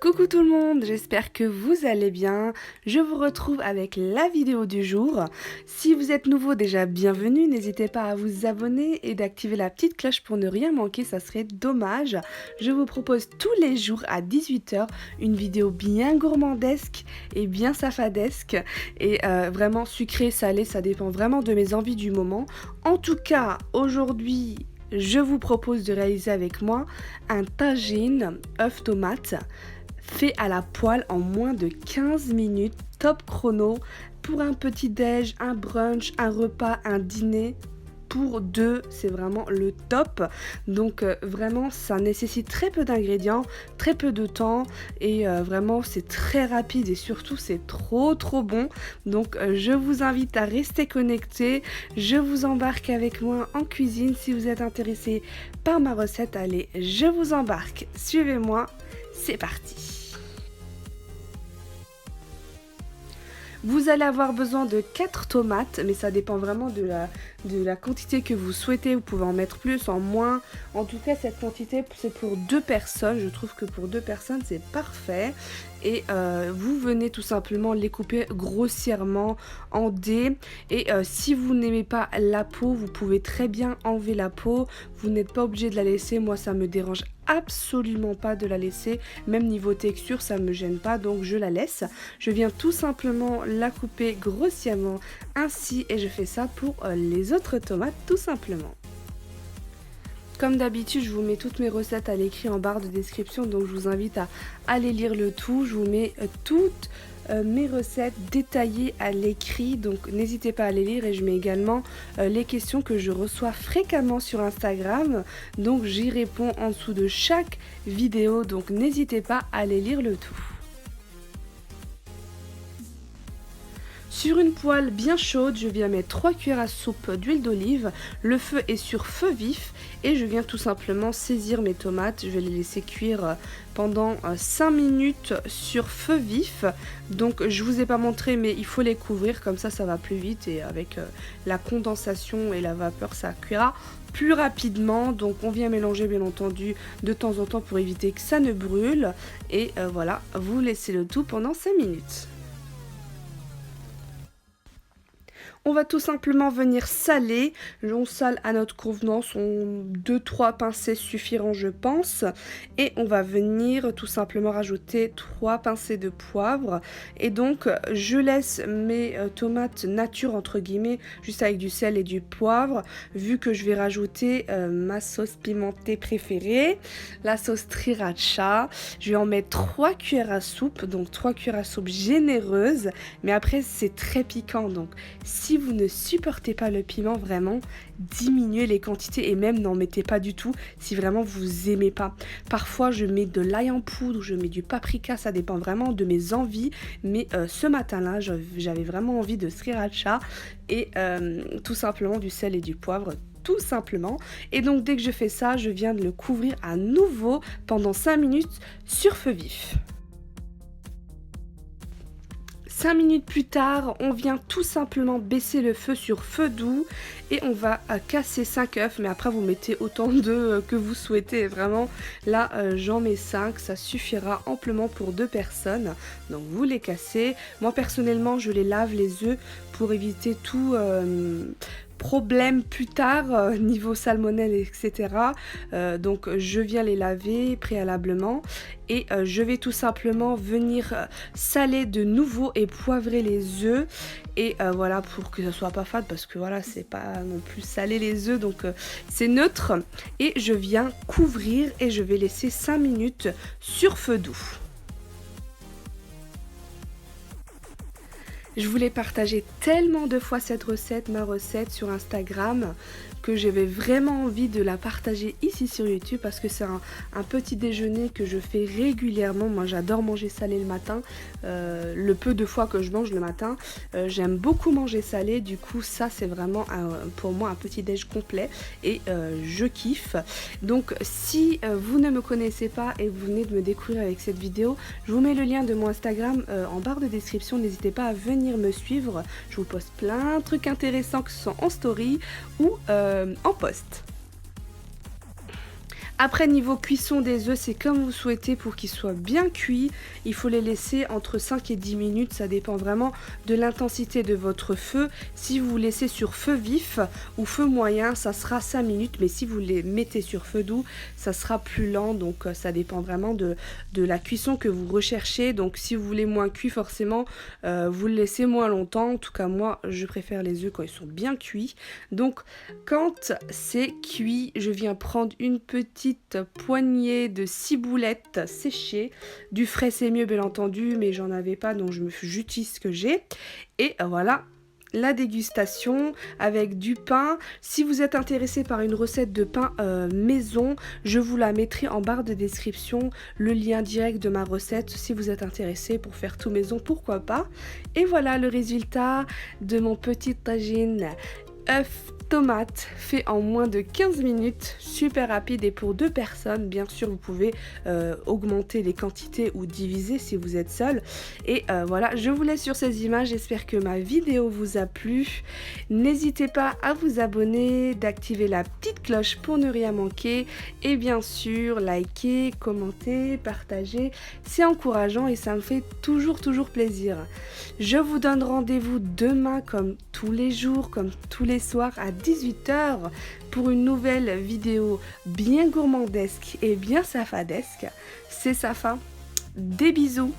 Coucou tout le monde, j'espère que vous allez bien. Je vous retrouve avec la vidéo du jour. Si vous êtes nouveau, déjà bienvenue, n'hésitez pas à vous abonner et d'activer la petite cloche pour ne rien manquer, ça serait dommage. Je vous propose tous les jours à 18 h une vidéo bien gourmandesque et bien safadesque et vraiment sucré, salé, ça dépend vraiment de mes envies du moment. En tout cas, aujourd'hui, je vous propose de réaliser avec moi un tagine œuf tomate fait à la poêle en moins de 15 minutes, top chrono, pour un petit déj, un brunch, un repas, un dîner. Pour deux, c'est vraiment le top. Donc vraiment, ça nécessite très peu d'ingrédients, très peu de temps et vraiment c'est très rapide et surtout c'est trop bon. Donc je vous invite à rester connectés. Je vous embarque avec moi en cuisine. Si vous êtes intéressé par ma recette, allez, je vous embarque. Suivez-moi, c'est parti. Vous allez avoir besoin de 4 tomates, mais ça dépend vraiment de la quantité que vous souhaitez. Vous pouvez en mettre plus, en moins. En tout cas, cette quantité, c'est pour 2 personnes. Je trouve que pour 2 personnes, c'est parfait. Et vous venez tout simplement les couper grossièrement en dés. Et si vous n'aimez pas la peau, vous pouvez très bien enlever la peau. Vous n'êtes pas obligé de la laisser. Moi, ça me dérange absolument pas de la laisser, même niveau texture ça me gêne pas, donc je la laisse. Je viens tout simplement la couper grossièrement ainsi et je fais ça pour les autres tomates tout simplement. Comme d'habitude, je vous mets toutes mes recettes à l'écrit en barre de description, donc je vous invite à aller lire le tout. Je vous mets toutes mes recettes détaillées à l'écrit, donc n'hésitez pas à les lire, et je mets également les questions que je reçois fréquemment sur Instagram, donc j'y réponds en dessous de chaque vidéo, donc n'hésitez pas à aller lire le tout. Sur une poêle bien chaude, je viens mettre 3 cuillères à soupe d'huile d'olive. Le feu est sur feu vif et je viens tout simplement saisir mes tomates. Je vais les laisser cuire pendant 5 minutes sur feu vif. Donc je vous ai pas montré, mais il faut les couvrir, comme ça va plus vite et avec la condensation et la vapeur ça cuira plus rapidement. Donc on vient mélanger bien entendu de temps en temps pour éviter que ça ne brûle. Et voilà, vous laissez le tout pendant 5 minutes. On va tout simplement venir saler. On sale à notre convenance, 2-3 pincées suffiront je pense. Et on va venir tout simplement rajouter 3 pincées de poivre. Et donc je laisse mes tomates nature entre guillemets, juste avec du sel et du poivre. Vu que je vais rajouter ma sauce pimentée préférée, la sauce sriracha. Je vais en mettre 3 cuillères à soupe, donc 3 cuillères à soupe généreuses. Mais après c'est très piquant, donc si vous ne supportez pas le piment, vraiment diminuez les quantités et même n'en mettez pas du tout si vraiment vous aimez pas. Parfois je mets de l'ail en poudre, je mets du paprika, ça dépend vraiment de mes envies, mais ce matin là j'avais vraiment envie de sriracha et tout simplement du sel et du poivre, tout simplement. Et donc dès que je fais ça, je viens de le couvrir à nouveau pendant 5 minutes sur feu vif. 5 minutes plus tard, on vient tout simplement baisser le feu sur feu doux et on va casser 5 œufs, mais après vous mettez autant d'œufs que vous souhaitez. Vraiment, là j'en mets 5, ça suffira amplement pour 2 personnes. Donc vous les cassez. Moi personnellement, je les lave les œufs pour éviter tout problème plus tard niveau salmonelle etc. Donc je viens les laver préalablement et je vais tout simplement venir saler de nouveau et poivrer les œufs et voilà, pour que ça soit pas fade, parce que voilà, c'est pas non plus salé les œufs, donc c'est neutre. Et je viens couvrir et je vais laisser 5 minutes sur feu doux. Je voulais partager tellement de fois cette recette, ma recette sur Instagram, que j'avais vraiment envie de la partager ici sur YouTube parce que c'est un petit déjeuner que je fais régulièrement. Moi j'adore manger salé le matin, le peu de fois que je mange le matin, j'aime beaucoup manger salé, du coup ça c'est vraiment pour moi un petit déj complet et je kiffe. Donc si vous ne me connaissez pas et vous venez de me découvrir avec cette vidéo, je vous mets le lien de mon Instagram en barre de description, n'hésitez pas à venir me suivre, je vous poste plein de trucs intéressants que ce soit en story ou en post. Après, niveau cuisson des œufs, c'est comme vous souhaitez pour qu'ils soient bien cuits. Il faut les laisser entre 5 et 10 minutes, ça dépend vraiment de l'intensité de votre feu. Si vous laissez sur feu vif ou feu moyen, ça sera 5 minutes, mais si vous les mettez sur feu doux, ça sera plus lent, donc ça dépend vraiment de la cuisson que vous recherchez. Donc si vous voulez moins cuit, forcément, vous le laissez moins longtemps. En tout cas, moi, je préfère les œufs quand ils sont bien cuits. Donc, quand c'est cuit, je viens prendre une petite poignée de ciboulettes séchées. Du frais, c'est mieux, bien entendu, mais j'en avais pas, donc j'utilise ce que j'ai. Et voilà, la dégustation avec du pain. Si vous êtes intéressé par une recette de pain maison, je vous la mettrai en barre de description, le lien direct de ma recette. Si vous êtes intéressé pour faire tout maison, pourquoi pas. Et voilà le résultat de mon petit tagine œuf tomate fait en moins de 15 minutes, super rapide et pour 2 personnes. Bien sûr, vous pouvez augmenter les quantités ou diviser si vous êtes seul. Et voilà, je vous laisse sur ces images. J'espère que ma vidéo vous a plu. N'hésitez pas à vous abonner, d'activer la petite cloche pour ne rien manquer. Et bien sûr, liker, commenter, partager. C'est encourageant et ça me fait toujours plaisir. Je vous donne rendez-vous demain comme tous les jours, comme tous les soirs à 18 h pour une nouvelle vidéo bien gourmandesque et bien safadesque. C'est Safa. Des bisous.